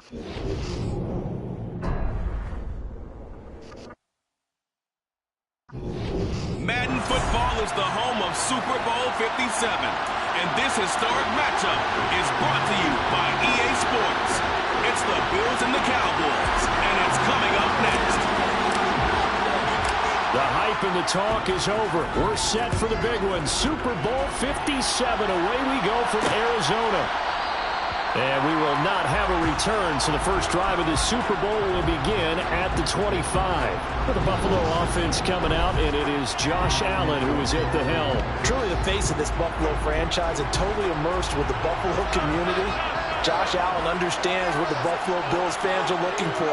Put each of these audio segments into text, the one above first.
Madden Football is the home of Super Bowl 57, and this historic matchup is brought to you by EA Sports. It's the Bills and the Cowboys, and it's coming up next. The hype and the talk is over. We're set for the big one. Super Bowl 57. Away we go from Arizona. And we will not have a return, so the first drive of the Super Bowl will begin at the 25. For the Buffalo offense coming out, and it is Josh Allen who is at the helm. Truly the face of this Buffalo franchise and totally immersed with the Buffalo community. Josh Allen understands what the Buffalo Bills fans are looking for.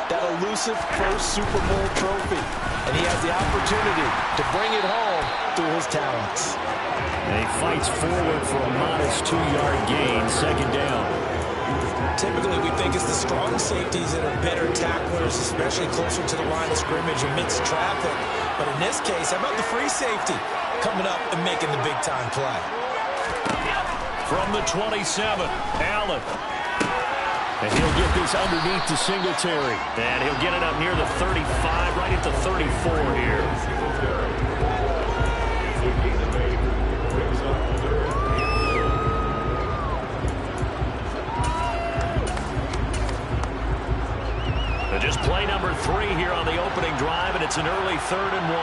That elusive first Super Bowl trophy. And he has the opportunity to bring it home through his talents. And he fights forward for a modest 2-yard gain, second down. Typically, we think it's the strong safeties that are better tacklers, especially closer to the line of scrimmage amidst traffic. But in this case, how about the free safety coming up and making the big-time play? From the 27, Allen. And he'll get this underneath to Singletary. And he'll get it up near the 35, right at the 34 here. Just play number 3 here on the opening drive, and it's an early 3rd and 1.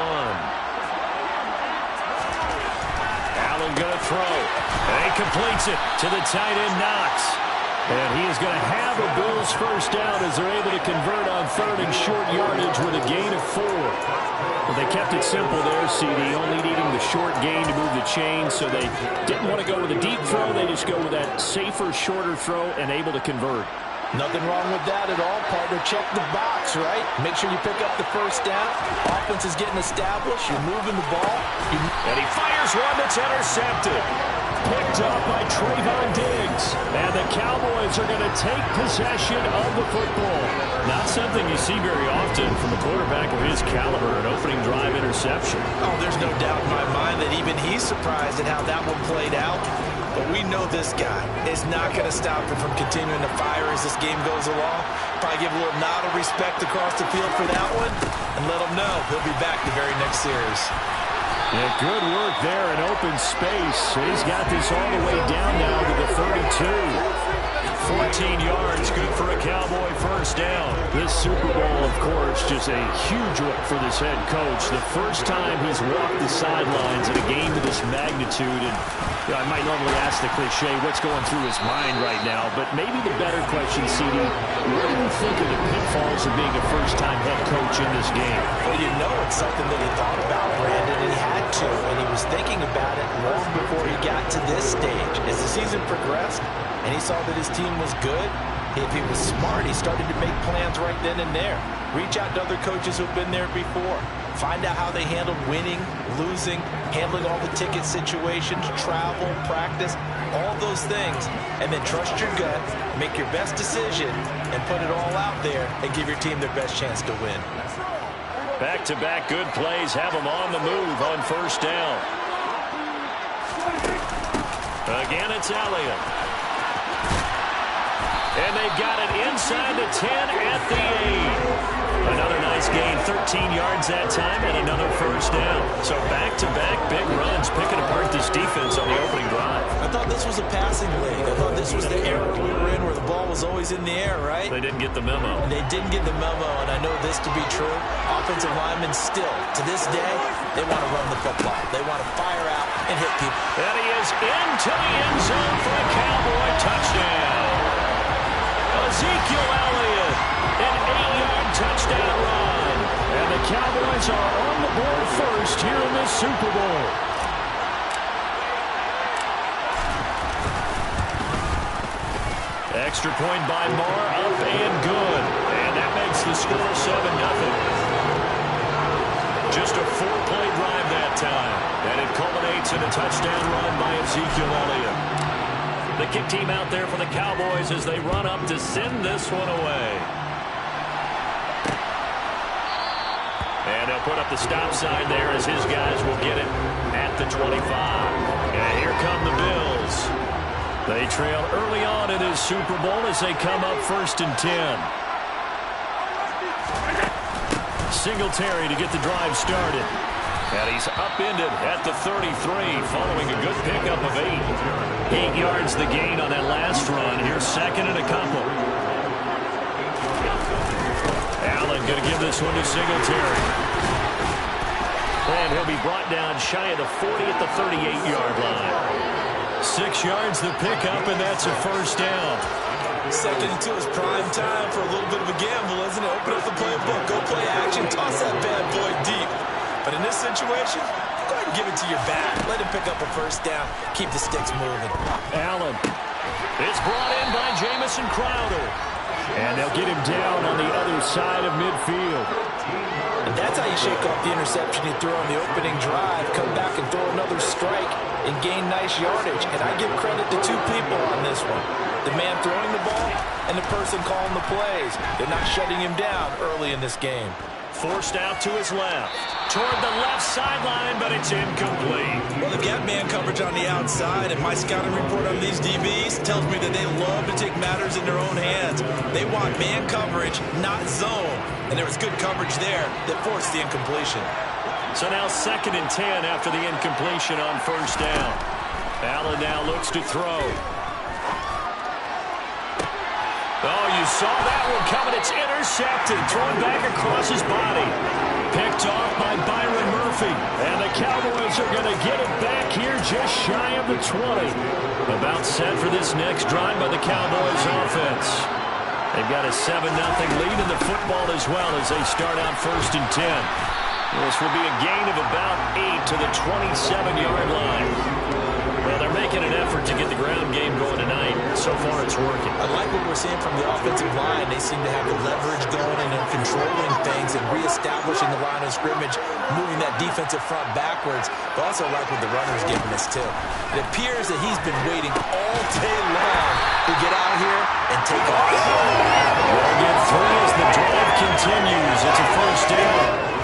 Allen going to throw. And he completes it to the tight end, Knox. And he is going to have a Bills first down as they're able to convert on 3rd and short yardage with a gain of 4. But they kept it simple there, CD, only needing the short gain to move the chain, so they didn't want to go with a deep throw. They just go with that safer, shorter throw and able to convert. Nothing wrong with that at all, partner. Check the box, right? Make sure you pick up the first down. Offense is getting established. You're moving the ball. And he fires one that's intercepted. Picked up by Trayvon Diggs. And the Cowboys are going to take possession of the football. Not something you see very often from a quarterback of his caliber, an opening drive interception. Oh, there's no doubt in my mind that even he's surprised at how that one played out. But we know this guy is not going to stop him from continuing to fire as this game goes along. Probably give a little nod of respect across the field for that one and let him know he'll be back the very next series. Yeah, good work there in open space. He's got this all the way down now to the 32. 14 yards, good for a Cowboy first down. This Super Bowl, of course, just a huge one for this head coach. The first time he's walked the sidelines in a game of this magnitude. And I might normally ask the cliche, what's going through his mind right now? But maybe the better question, CD, what do you think of the pitfalls of being a first-time head coach in this game? Well, you know it's something that he thought about, Brandon, and he had to. And he was thinking about it long before he got to this stage. As the season progressed, and he saw that his team was good, if he was smart, he started to make plans right then and there. Reach out to other coaches who've been there before. Find out how they handled winning, losing, handling all the ticket situations, travel, practice, all those things. And then trust your gut, make your best decision, and put it all out there and give your team their best chance to win. Back-to-back good plays have them on the move on first down. Again, it's Elliott. And they've got it inside the 10 at the 8. Another nice gain, 13 yards that time, and another first down. So back-to-back big runs, picking apart this defense on the opening drive. I thought this was a passing league. I thought this was the era we were in where the ball was always in the air, right? They didn't get the memo. They didn't get the memo, and I know this to be true. Offensive linemen still, to this day, they want to run the football. They want to fire out and hit people. And he is into the end zone for a Cowboy touchdown. Ezekiel Elliott, an 8-yard touchdown run. And the Cowboys are on the board first here in this Super Bowl. Extra point by Marr, up and good. And that makes the score 7-0. Just a 4-play drive that time. And it culminates in a touchdown run by Ezekiel Elliott. The kick team out there for the Cowboys as they run up to send this one away. And they'll put up the stop sign there as his guys will get it at the 25. And here come the Bills. They trail early on in this Super Bowl as they come up 1st and 10. Singletary to get the drive started. And he's upended at the 33 following a good pickup of 8. 8 yards the gain on that last run. Here's 2nd and a couple. Allen going to give this one to Singletary. And he'll be brought down shy of the 40 at the 38-yard line. 6 yards the pickup, and that's a 1st down. 2nd and 2 is prime time for a little bit of a gamble, isn't it? Open up the playbook, go play action, toss that bad boy deep. But in this situation, go ahead and give it to your back. Let him pick up a 1st down. Keep the sticks moving. Allen is brought in by Jamison Crowder. And they'll get him down on the other side of midfield. And that's how you shake off the interception you threw on the opening drive. Come back and throw another strike and gain nice yardage. And I give credit to 2 people on this one. The man throwing the ball and the person calling the plays. They're not shutting him down early in this game. Forced out to his left. Toward the left sideline, but it's incomplete. Well, they've got man coverage on the outside, and my scouting report on these DBs tells me that they love to take matters in their own hands. They want man coverage, not zone. And there was good coverage there that forced the incompletion. So now 2nd and 10 after the incompletion on 1st down. Allen now looks to throw. Oh, you saw that one coming. It's intercepted. Thrown back across his body. Picked off by Byron Murphy. And the Cowboys are going to get it back here just shy of the 20. About set for this next drive by the Cowboys offense. They've got a 7-0 lead in the football as well as they start out 1st and 10. This will be a gain of about 8 to the 27-yard line. Well, they're making an effort to get the ground game going tonight. So far, it's working. I like what we're seeing from the offensive line. They seem to have the leverage going and they're controlling things and reestablishing the line of scrimmage, moving that defensive front backwards. But also like what the runner's giving us, too. It appears that he's been waiting all day long to get out here and take off. They'll get 3 as the drive continues. It's a 1st down.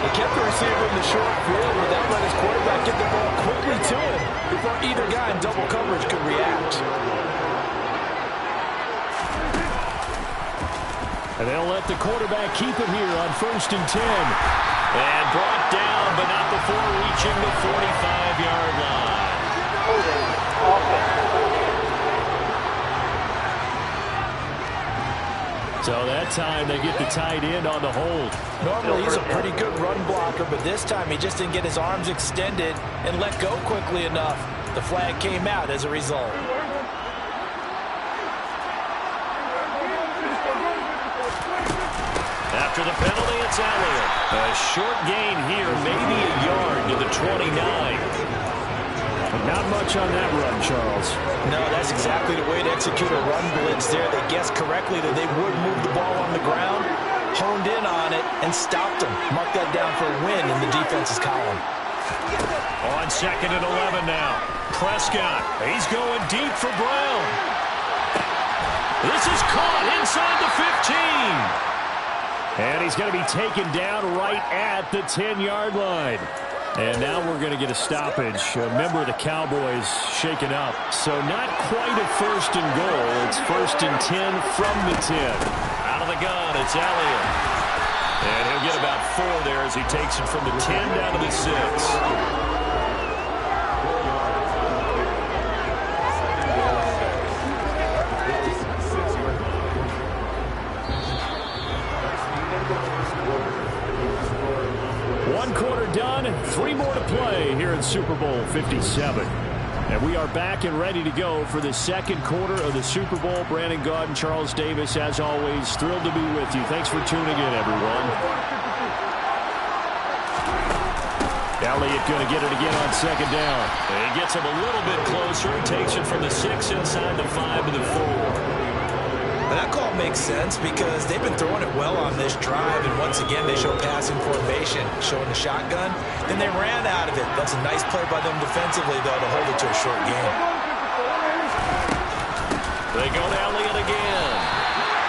He kept the receiver in the short field, but that let his quarterback get the ball quickly to him before either guy in double coverage could react. And they'll let the quarterback keep it here on 1st and 10. And brought down, but not before reaching the 45-yard line. So that time they get the tight end on the hold. Normally he's a pretty good run blocker, but this time he just didn't get his arms extended and let go quickly enough. The flag came out as a result. After the penalty, it's Elliott. A short gain here, maybe a yard to the 29. Not much on that run, Charles. No, that's exactly the way to execute a run blitz there. They guessed correctly that they would move the ball on the ground, honed in on it, and stopped them. Mark that down for a win in the defense's column. On 2nd and 11 now. Prescott, he's going deep for Brown. This is caught inside the 15. And he's going to be taken down right at the 10-yard line. And now we're going to get a stoppage. A member of the Cowboys shaken up. So not quite a 1st and goal. It's 1st and 10 from the 10. Out of the gun, it's Elliott. And he'll get about 4 there as he takes it from the 10 down to the 6. Done. 3 more to play here in Super Bowl 57. And we are back and ready to go for the 2nd quarter of the Super Bowl. Brandon Gaudin, Charles Davis, as always, thrilled to be with you. Thanks for tuning in, everyone. Elliott going to get it again on 2nd down. And he gets him a little bit closer. Takes it from the 6 inside the 5 to the 4. And that call makes sense because they've been throwing it well on this drive, and once again they show passing formation, showing the shotgun. Then they ran out of it. That's a nice play by them defensively, though, to hold it to a short game. They go to Elliott again.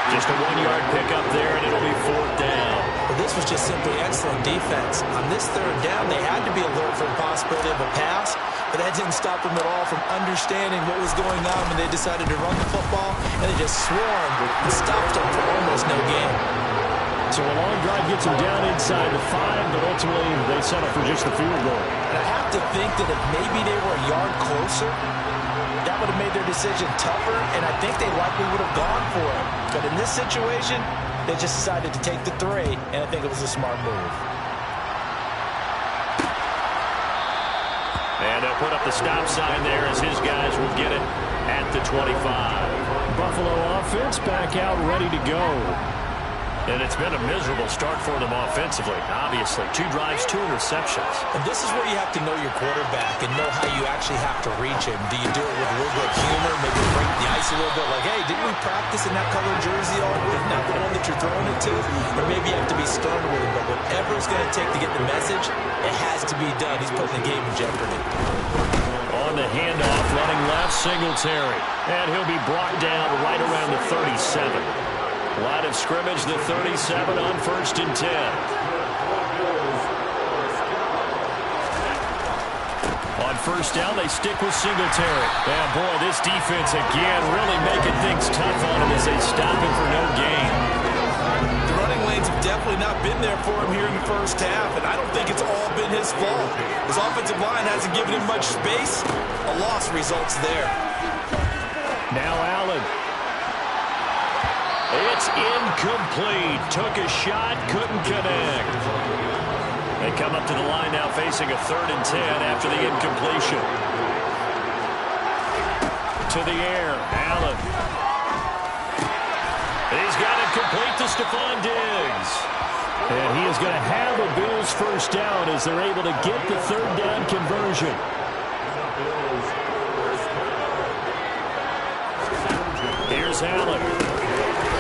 Just a 1-yard pickup there, and it'll be 4th down. Well, this was just simply excellent defense. On this 3rd down, they had to be alert for the possibility of a pass, but that didn't stop them at all from understanding what was going on when they decided to run the football, and they just swarmed and stopped them for almost no gain. So a long drive gets them down inside the 5, but ultimately they settle for just the field goal. And I have to think that if maybe they were a yard closer, that would have made their decision tougher, and I think they likely would have gone for it. But in this situation, they just decided to take the 3, and I think it was a smart move. And they'll put up the stop sign there as his guys will get it at the 25. Buffalo offense back out ready to go. And it's been a miserable start for them offensively, obviously. 2 drives, 2 interceptions. And this is where you have to know your quarterback and know how you actually have to reach him. Do you do it with a little bit of humor, maybe break the ice a little bit, like, hey, didn't we practice in that colored jersey all week, not the one that you're throwing it to? Or maybe you have to be stern with him, but whatever it's going to take to get the message, it has to be done. He's putting the game in jeopardy. On the handoff, running left, Singletary. And he'll be brought down right around the 37. Line of scrimmage, the 37 on 1st and 10. On 1st down, they stick with Singletary. And boy, this defense again really making things tough on him as they stop him for no gain. The running lanes have definitely not been there for him here in the first half, and I don't think it's all been his fault. His offensive line hasn't given him much space. A loss results there. Now Allen. It's incomplete. Took a shot, couldn't connect. They come up to the line now facing a 3rd and 10 after the incompletion. To the air, Allen. He's got it complete to Stephon Diggs. And he is going to have a Bills 1st down as they're able to get the 3rd down conversion. Here's Allen.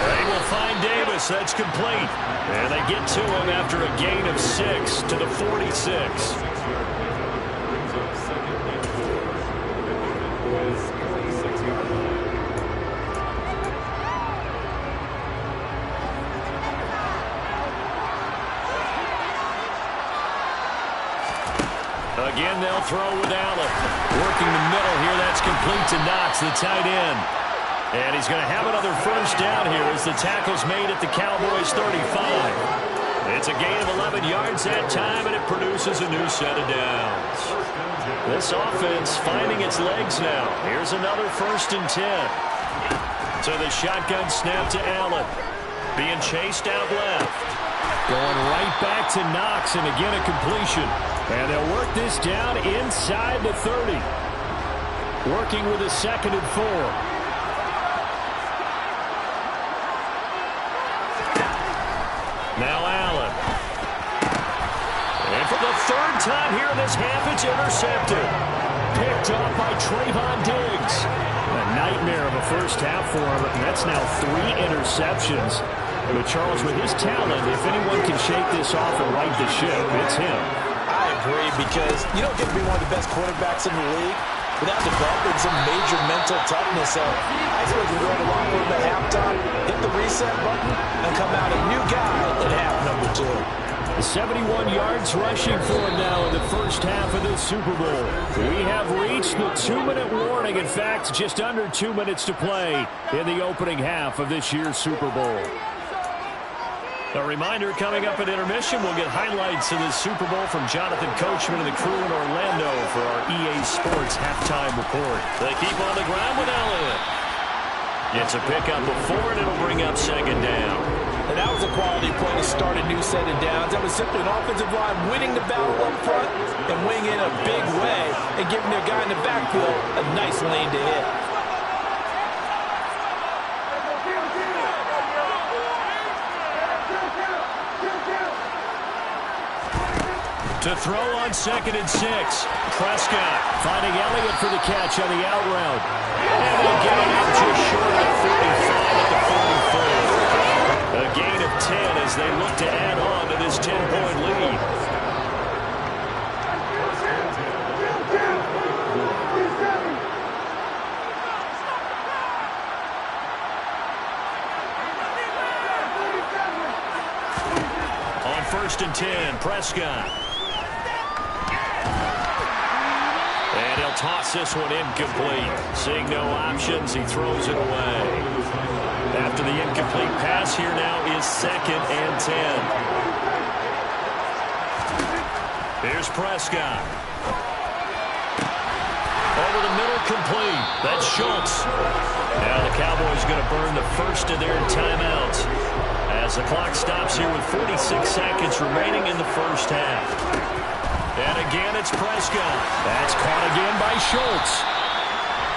They will find Davis. That's complete. And they get to him after a gain of 6 to the 46. Again, they'll throw with Allen. Working the middle here. That's complete to Knox, the tight end. And he's going to have another 1st down here as the tackle's made at the Cowboys' 35. It's a gain of 11 yards that time, and it produces a new set of downs. This offense finding its legs now. Here's another 1st and 10. So the shotgun snap to Allen. Being chased out left. Going right back to Knox, and again a completion. And they'll work this down inside the 30. Working with a 2nd and 4. Now Allen. And for the 3rd time here in this half, it's intercepted. Picked up by Trayvon Diggs. A nightmare of a first half for him, and that's now 3 interceptions. But Charles, with his talent, if anyone can shake this off and right the ship, it's him. I agree, because you don't get to be one of the best quarterbacks in the league without developing some major mental toughness. So I expect to go to the locker room at halftime, hit the reset button, and come out a new guy at half number 2. 71 yards rushing for him now in the first half of this Super Bowl. We have reached the 2-minute warning. In fact, just under 2 minutes to play in the opening half of this year's Super Bowl. A reminder, coming up at intermission, we'll get highlights of the Super Bowl from Jonathan Coachman and the crew in Orlando for our EA Sports halftime report. They keep on the ground with Elliott. It's a pickup of 4, and it'll bring up 2nd down. And that was a quality play to start a new set of downs. That was simply an offensive line winning the battle up front and winning in a big way and giving their guy in the backfield a nice lane to hit. To throw on 2nd and 6. Prescott finding Elliott for the catch on the out route. And they get it out just short of 45 at the 44. A gain of 10 as they look to add on to this 10-point lead. first and 10. Prescott. And he'll toss this one incomplete. Seeing no options, he throws it away. After the incomplete pass, here now is 2nd and 10. Here's Prescott. Over the middle, complete. That's Schultz. Now the Cowboys going to burn the first of their timeouts as the clock stops here with 46 seconds remaining in the first half. And again, it's Prescott. That's caught again by Schultz.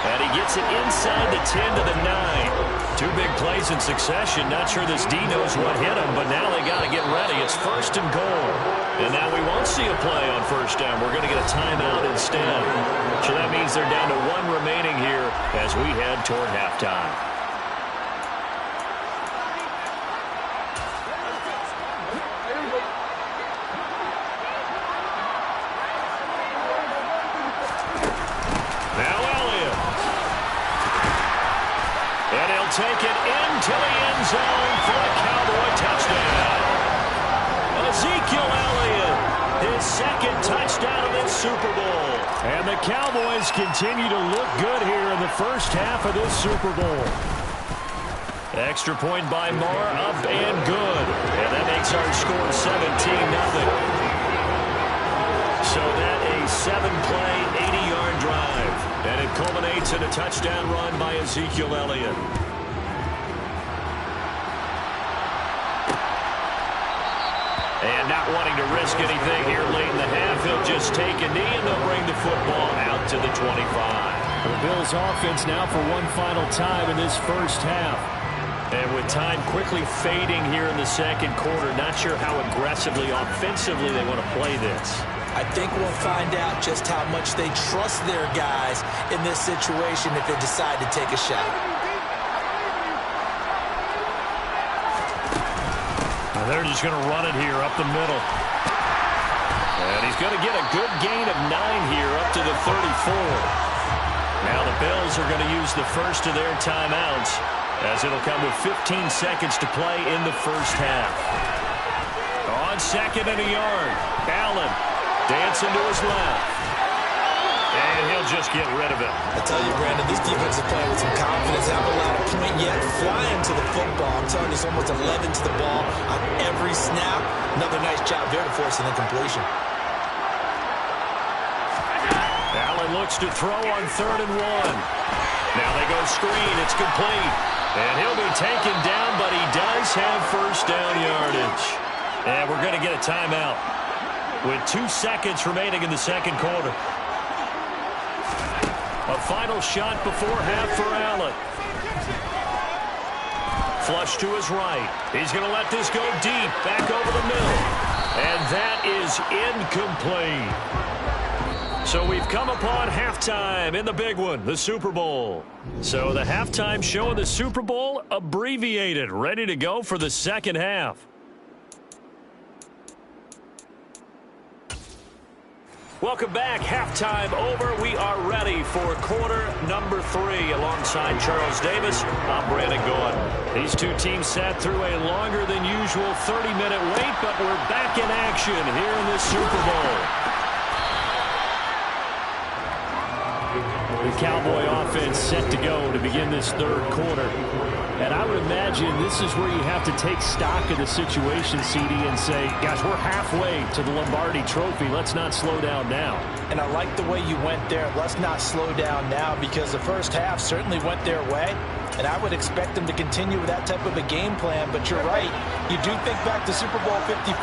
And he gets it inside the 10 to the 9. 2 big plays in succession. Not sure this D knows what hit him, but now they got to get ready. It's 1st and goal. And now we won't see a play on 1st down. We're going to get a timeout instead. So that means they're down to 1 remaining here as we head toward halftime. Take it into the end zone for a Cowboy touchdown. Ezekiel Elliott, his 2nd touchdown of this Super Bowl. And the Cowboys continue to look good here in the first half of this Super Bowl. Extra point by Moore, up and good. And that makes our score 17-0. So that a 7-play, 80-yard drive. And it culminates in a touchdown run by Ezekiel Elliott. And not wanting to risk anything here late in the half, he'll just take a knee and they'll bring the football out to the 25. The Bills offense now for one final time in this first half. And with time quickly fading here in the second quarter, not sure how aggressively, offensively they want to play this. I think we'll find out just how much they trust their guys in this situation if they decide to take a shot. They're just going to run it here up the middle. And he's going to get a good gain of 9 here up to the 34. Now the Bills are going to use the first of their timeouts as it'll come with 15 seconds to play in the first half. On 2nd and a yard, Allen dancing to his left. And he'll just get rid of it. I tell you, Brandon, this defense is playing with some confidence. Haven't allowed a point yet. Flying to the football. I'm telling you, it's almost 11 to the ball on every snap. Another nice job there to force an incompletion. Allen looks to throw on 3rd and 1. Now they go screen. It's complete. And he'll be taken down, but he does have 1st down yardage. And we're going to get a timeout with 2 seconds remaining in the second quarter. A final shot before half for Allen. Flush to his right. He's going to let this go deep, back over the middle. And that is incomplete. So we've come upon halftime in the big one, the Super Bowl. So the halftime show of the Super Bowl abbreviated, ready to go for the second half. Welcome back. Halftime over. We are ready for quarter number 3 alongside Charles Davis. I'm Brandon Gaudin. These two teams sat through a longer than usual 30-minute wait, but we're back in action here in this Super Bowl. The Cowboy offense set to go to begin this third quarter. And I would imagine this is where you have to take stock of the situation, CD, and say, guys, we're halfway to the Lombardi Trophy. Let's not slow down now. And I like the way you went there. Let's not slow down now, because the first half certainly went their way. And I would expect them to continue with that type of a game plan. But you're right. You do think back to Super Bowl 54.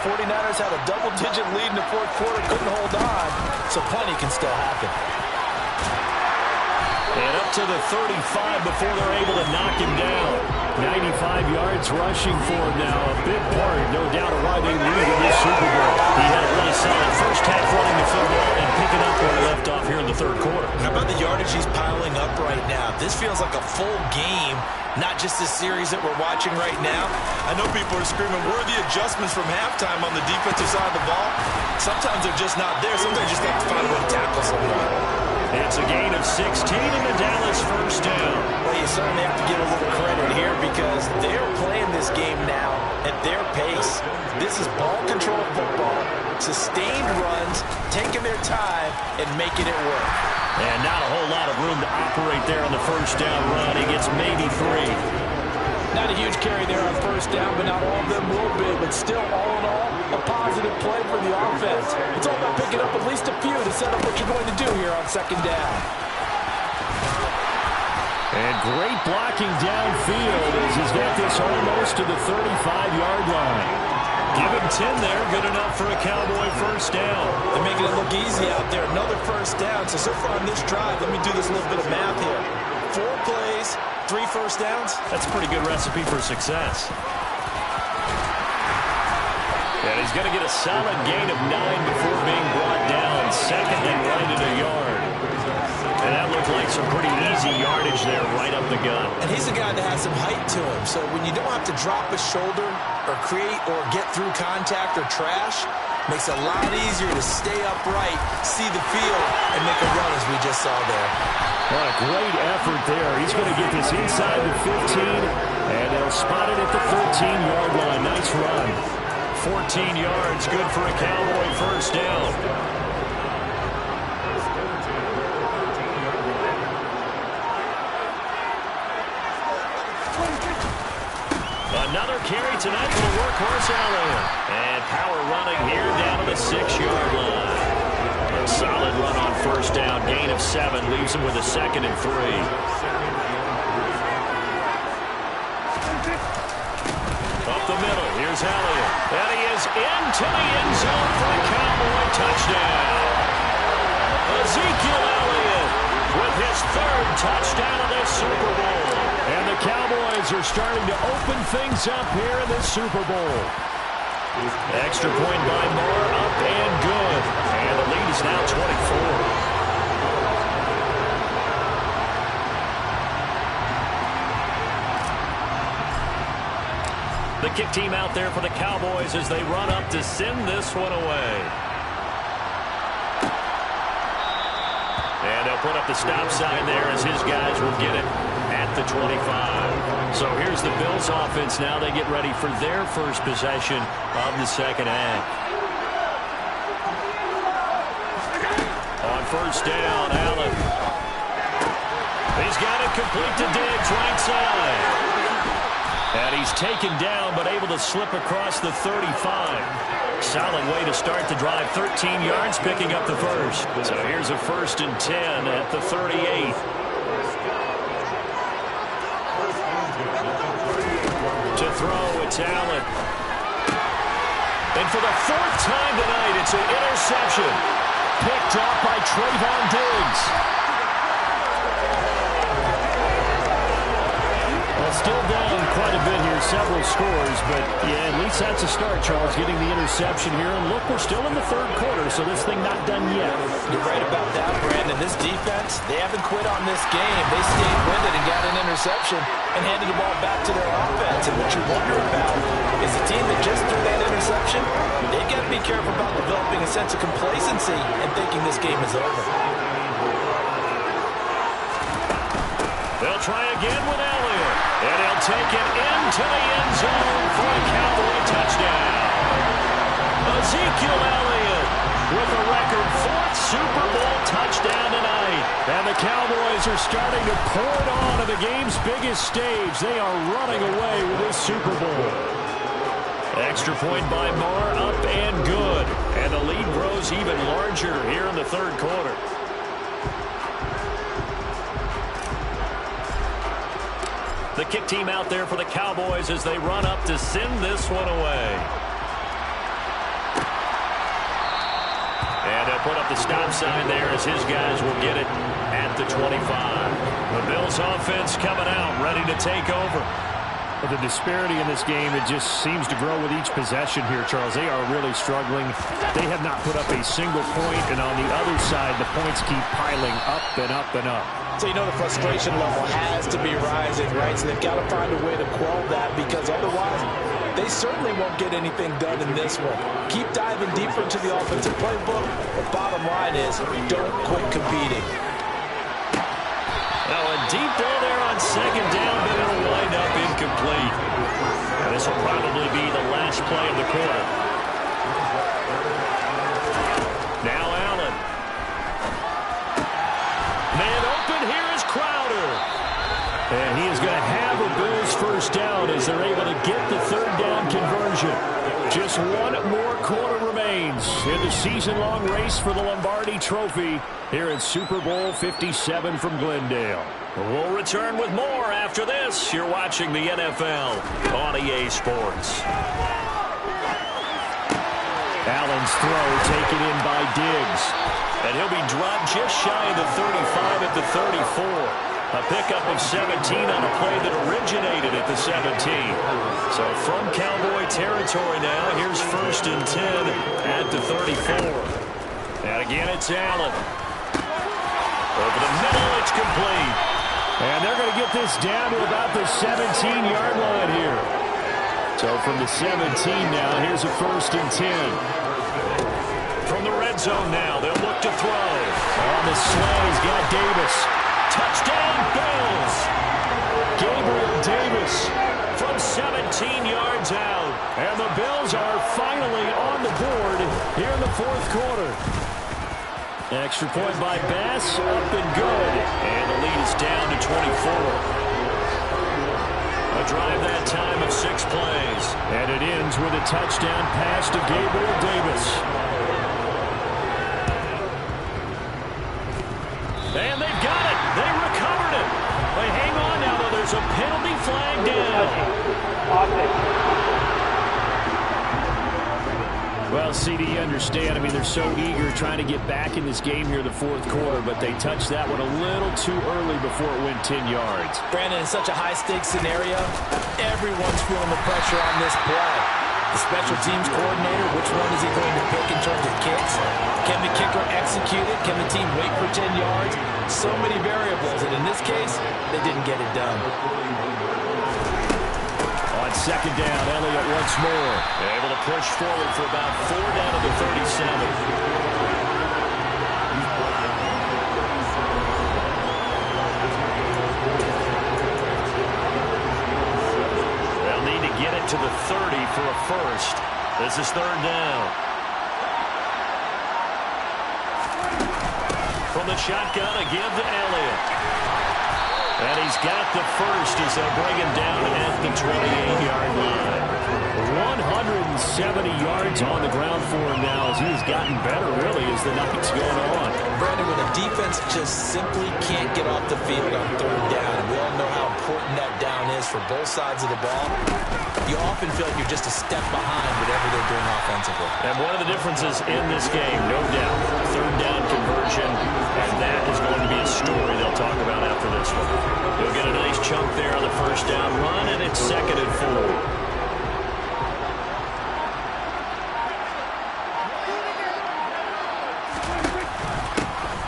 49ers had a double-digit lead in the fourth quarter, couldn't hold on. So plenty can still happen. And up to the 35 before they're able to knock him down. 95 yards rushing for him now. A big part, no doubt, of why they lead in this Super Bowl. He had a really solid first half running the football and picking up where he left off here in the third quarter. How about the yardage he's piling up right now? This feels like a full game, not just this series that we're watching right now. I know people are screaming, where are the adjustments from halftime on the defensive side of the ball? Sometimes they're just not there. Sometimes you just have to find a way to tackle someone. It's a gain of 16 and the Dallas first down. Well, you certainly have to give a little credit here because they're playing this game now at their pace. This is ball control football, sustained runs, taking their time and making it work. And not a whole lot of room to operate there on the first down run. He gets maybe 3. Not a huge carry there on first down, but not all of them will be. But still, all in all, a positive play for the offense. It's all about picking up at least a few to set up what you're going to do here on second down. And great blocking downfield as he's got this almost to the 35-yard line. Give him 10 there, good enough for a Cowboy first down. They're making it look easy out there. Another first down. So far on this drive, let me do this little bit of math here. 4 plays, 3 first downs. That's a pretty good recipe for success. And he's going to get a solid gain of 9 before being brought down. Second and right at a yard. And that looked like some pretty easy yardage there right up the gut. And he's a guy that has some height to him. So when you don't have to drop a shoulder or create or get through contact or trash, makes it a lot easier to stay upright, see the field, and make a run as we just saw there. What a great effort there. He's going to get this inside the 15, and they'll spot it at the 13-yard line. Nice run. 14 yards, good for a Cowboy first down. Another carry tonight for the workhorse Allen. And power running here down to the 6-yard line. A solid run on first down. Gain of 7 leaves him with a 2nd and 3. Up the middle, here's Elliott. And he is into the end zone for a Cowboy touchdown. Ezekiel Elliott with his 3rd touchdown of this Super Bowl. And the Cowboys are starting to open things up here in this Super Bowl. Extra point by Moore, up and good. And the lead is now 24. The kick team out there for the Cowboys as they run up to send this one away. And they'll put up the stop sign there as his guys will get it at the 25. So here's the Bills offense now. They get ready for their first possession of the second half. On first down, Allen. He's got it complete to Diggs, right side. And he's taken down, but able to slip across the 35. Solid way to start the drive. 13 yards, picking up the first. So here's a 1st and 10 at the 38. To throw, it's Allen. And for the 4th time tonight, it's an interception. Picked off by Trayvon Diggs. Well, still down quite a bit here, several scores, but yeah, at least that's a start, Charles, getting the interception here. And look, we're still in the 3rd quarter, so this thing not done yet. You're right about that, Brandon. This defense, they haven't quit on this game. They stayed with it and got an interception and handed the ball back to their offense. And what you wonder about is the team that just threw that interception, they've got to be careful about developing a sense of complacency and thinking this game is over. They'll try again with Elliott. And he'll take it into the end zone for a Cowboy touchdown. Ezekiel Elliott with a record 4th Super Bowl touchdown tonight. And the Cowboys are starting to pour it on to the game's biggest stage. They are running away with this Super Bowl. Extra point by Moore, up and good. And the lead grows even larger here in the 3rd quarter. The kick team out there for the Cowboys as they run up to send this one away. And they'll put up the stop sign there as his guys will get it at the 25. The Bills offense coming out, ready to take over. But the disparity in this game, it just seems to grow with each possession here, Charles. They are really struggling. They have not put up a single point, and on the other side, the points keep piling up and up and up. So you know the frustration level has to be rising, right? So they've got to find a way to quell that because otherwise they certainly won't get anything done in this one. Keep diving deeper into the offensive playbook. The bottom line is don't quit competing. Now a deep ball there on second down, but it'll wind up incomplete. And this will probably be the last play of the quarter. Now Allen. Man open, here is Crowder. And he is going to have a Bills first down as they're able to get the third down conversion. Just one more quarter remains in the season-long race for the Lombardi Trophy here in Super Bowl 57 from Glendale. We'll return with more after this. You're watching the NFL on EA Sports. Allen's throw taken in by Diggs. And he'll be dropped just shy of the 35 at the 34. A pickup of 17 on a play that originated at the 17. So from Cowboy territory now, here's 1st and 10 at the 34. And again, it's Allen. Over the middle, it's complete. And they're going to get this down to about the 17-yard line here. So from the 17 now, here's a 1st and 10. From the red zone now, they'll look to throw. On the slide, he's got Davis. Touchdown, Bills! Gabriel Davis from 17 yards out. And the Bills are finally on the board here in the fourth quarter. Extra point by Bass, up and good. And the lead is down to 24. A drive that time of 6 plays. And it ends with a touchdown pass to Gabriel Davis. And they've got it. They recovered it. They hang on now, though. There's a penalty flag down. Well, CD, you understand. I mean, they're so eager trying to get back in this game here in the fourth quarter, but they touched that one a little too early before it went 10 yards. Brandon, in such a high-stakes scenario, everyone's feeling the pressure on this play. The special teams coordinator, which one is he going to pick in terms of kicks? Can the kicker execute it? Can the team wait for 10 yards? So many variables, and in this case, they didn't get it done. On second down, Elliott once more. Able to push forward for about 4 down to the 37. Get it to the 30 for a first. This is 3rd down. From the shotgun, a give to Elliott. And he's got the first as they'll bring him down at the 28-yard line. 170 yards on the ground for him now as he's gotten better, really, as the night's going on. Brandon, when a defense just simply can't get off the field on 3rd down, and we all know how important that down is for both sides of the ball, you often feel like you're just a step behind whatever they're doing offensively. And one of the differences in this game, no doubt, 3rd down conversion, and that is going to be a story they'll talk about after this one. He'll get a nice chunk there on the 1st down run, and it's 2nd and 4.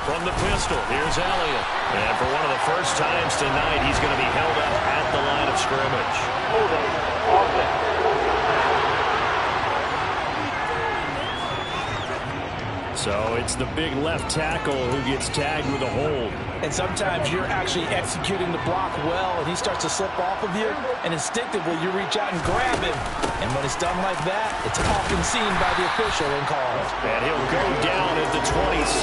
From the pistol, here's Elliott. And for one of the first times tonight, he's going to be held up at the line of scrimmage. So it's the big left tackle who gets tagged with a hold. And sometimes you're actually executing the block well, and he starts to slip off of you, and instinctively you reach out and grab him. And when it's done like that, it's often seen by the official and called. And he'll go down at the 26,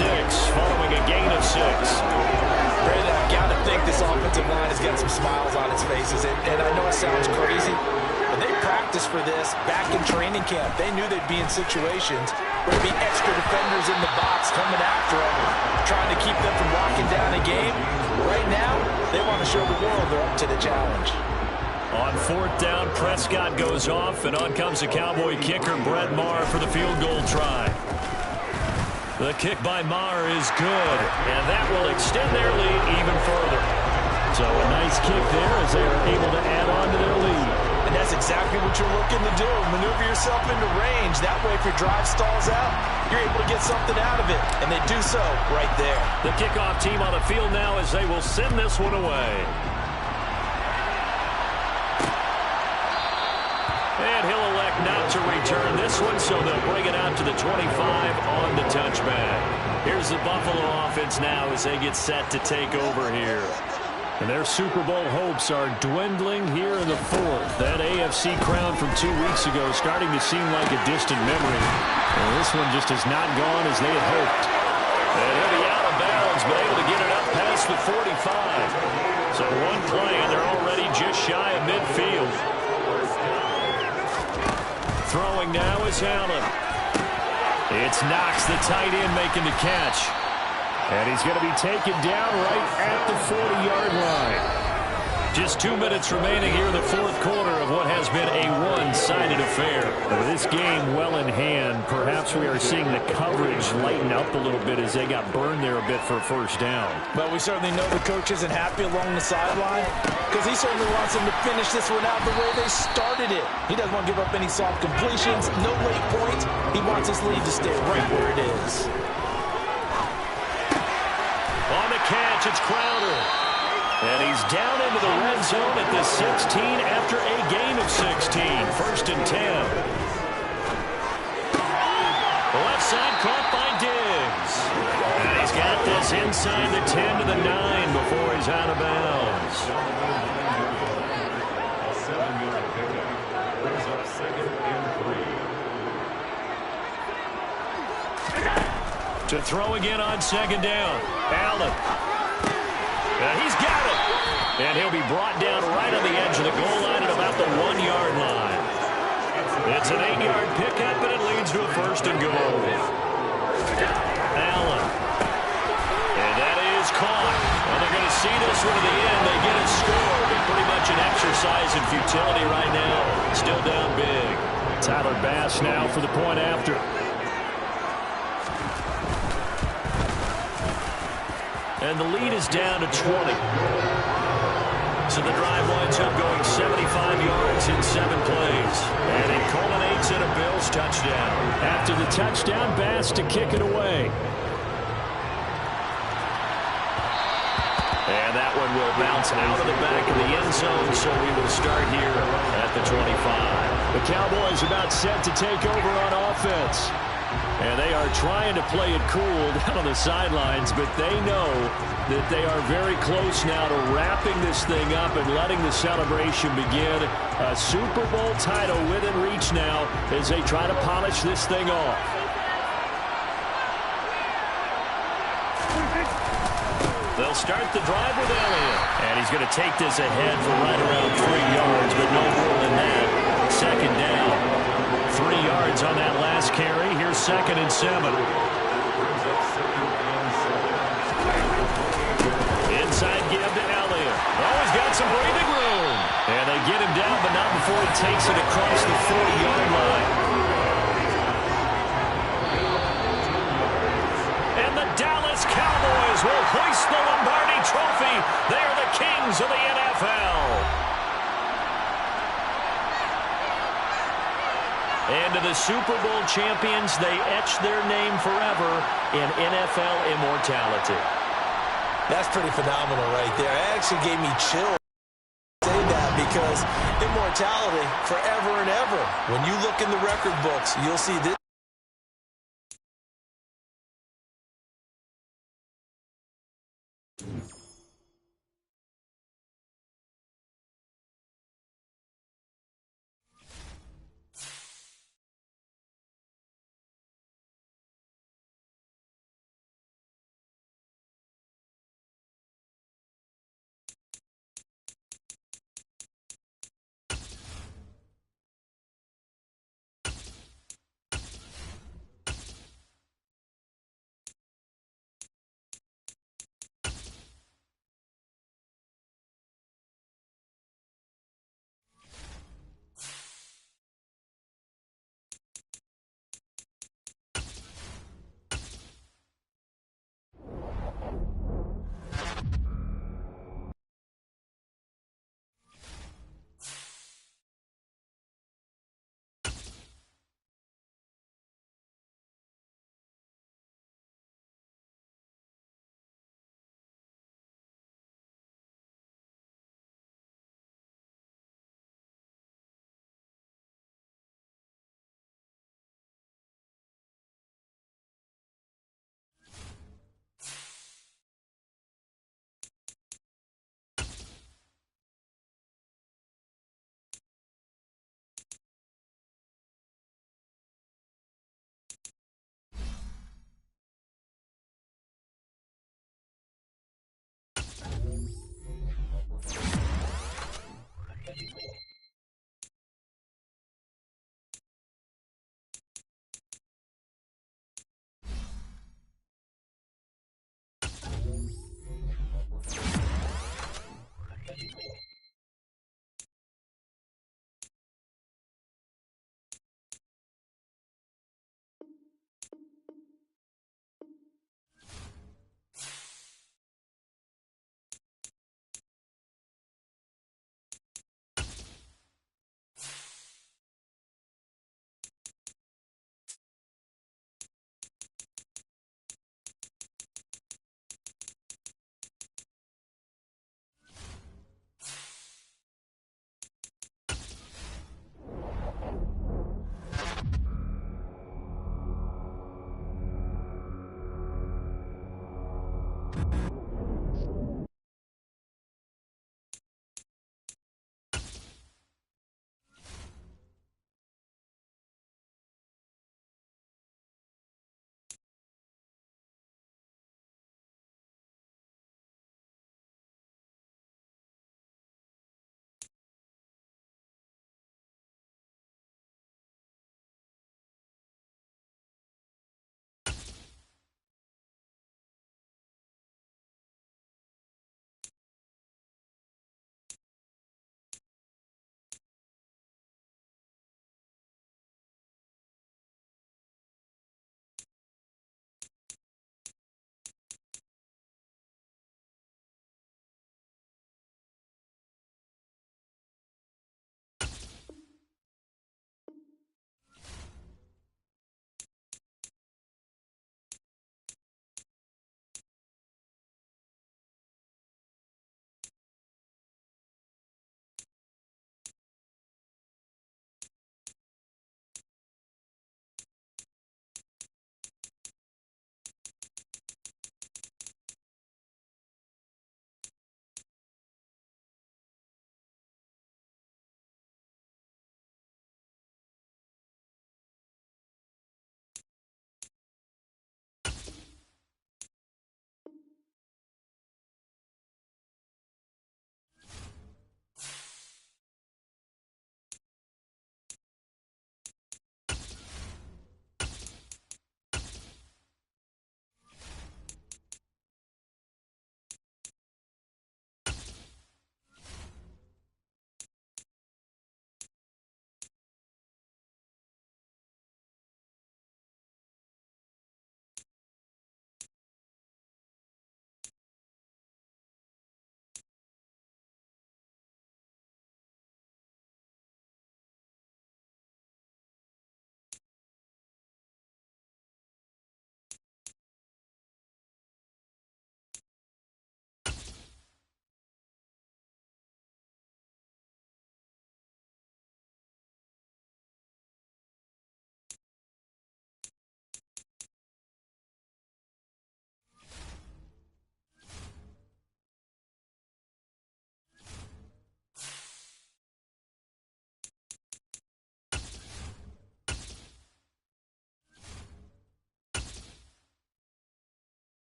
following a gain of 6. Brandon, I've got to think this offensive line has got some smiles on its faces, and I know it sounds crazy, but they practiced for this back in training camp. They knew they'd be in situations where there'd be extra defenders in the box coming after them, trying to keep them from locking down a game. Right now, they want to show the world they're up to the challenge. On 4th down, Prescott goes off, and on comes the Cowboy kicker, Brett Maher, for the field goal try. The kick by Maher is good, and that will extend their lead even further. So a nice kick there as they are able to add on to their lead. And that's exactly what you're looking to do. Maneuver yourself into range. That way, if your drive stalls out, you're able to get something out of it. And they do so right there. The kickoff team on the field now as they will send this one away. And he'll elect not to return this one, so they'll bring it out to the 25 on the touchback. Here's the Buffalo offense now as they get set to take over here. And their Super Bowl hopes are dwindling here in the fourth. That AFC crown from 2 weeks ago starting to seem like a distant memory. And this one just has not gone as they had hoped. And he'll be out of bounds, but able to get it up past the 45. So one play, and they're already just shy of midfield. Throwing now is Allen. It's Knox, the tight end, making the catch. And he's going to be taken down right at the 40-yard line. Just 2 minutes remaining here in the fourth quarter of what has been a one-sided affair. With this game well in hand, perhaps we are seeing the coverage lighten up a little bit as they got burned there a bit for a first down. But we certainly know the coach isn't happy along the sideline because he certainly wants them to finish this one out the way they started it. He doesn't want to give up any soft completions, no late points. He wants his lead to stay right where it is. On the catch, it's Crowder. And he's down into the red zone at the 16 after a gain of 16. First and 10. The left side caught by Diggs. And he's got this inside the 10 to the 9 before he's out of bounds. To throw again on second down. Allen. He's got it. And he'll be brought down right on the edge of the goal line at about the 1-yard line. It's an 8-yard pickup, and it leads to a first and goal. Allen. And that is caught. Well, they're going to see this one to the end. They get a score, but pretty much an exercise in futility right now. Still down big. Tyler Bass now for the point after. And the lead is down to 20. So the drive winds up going 75 yards in 7 plays. And it culminates in a Bills touchdown. After the touchdown, Bass to kick it away. And that one will bounce out of the back of the end zone, so we will start here at the 25. The Cowboys about set to take over on offense. And they are trying to play it cool down on the sidelines, but they know that they are very close now to wrapping this thing up and letting the celebration begin. A Super Bowl title within reach now as they try to polish this thing off. They'll start the drive with Elliott. And he's going to take this ahead for right around 3 yards, but no more than that. Second down. 3 yards on that last carry. Here's 2nd and 7. Inside give to Elliott. Oh, he's got some breathing room. And they get him down, but not before he takes it across the 40-yard line. And the Dallas Cowboys will hoist the Lombardi Trophy. They are the kings of the NFL. And to the Super Bowl champions, they etch their name forever in NFL immortality. That's pretty phenomenal right there. It actually gave me chills to say that because immortality forever and ever. When you look in the record books, you'll see this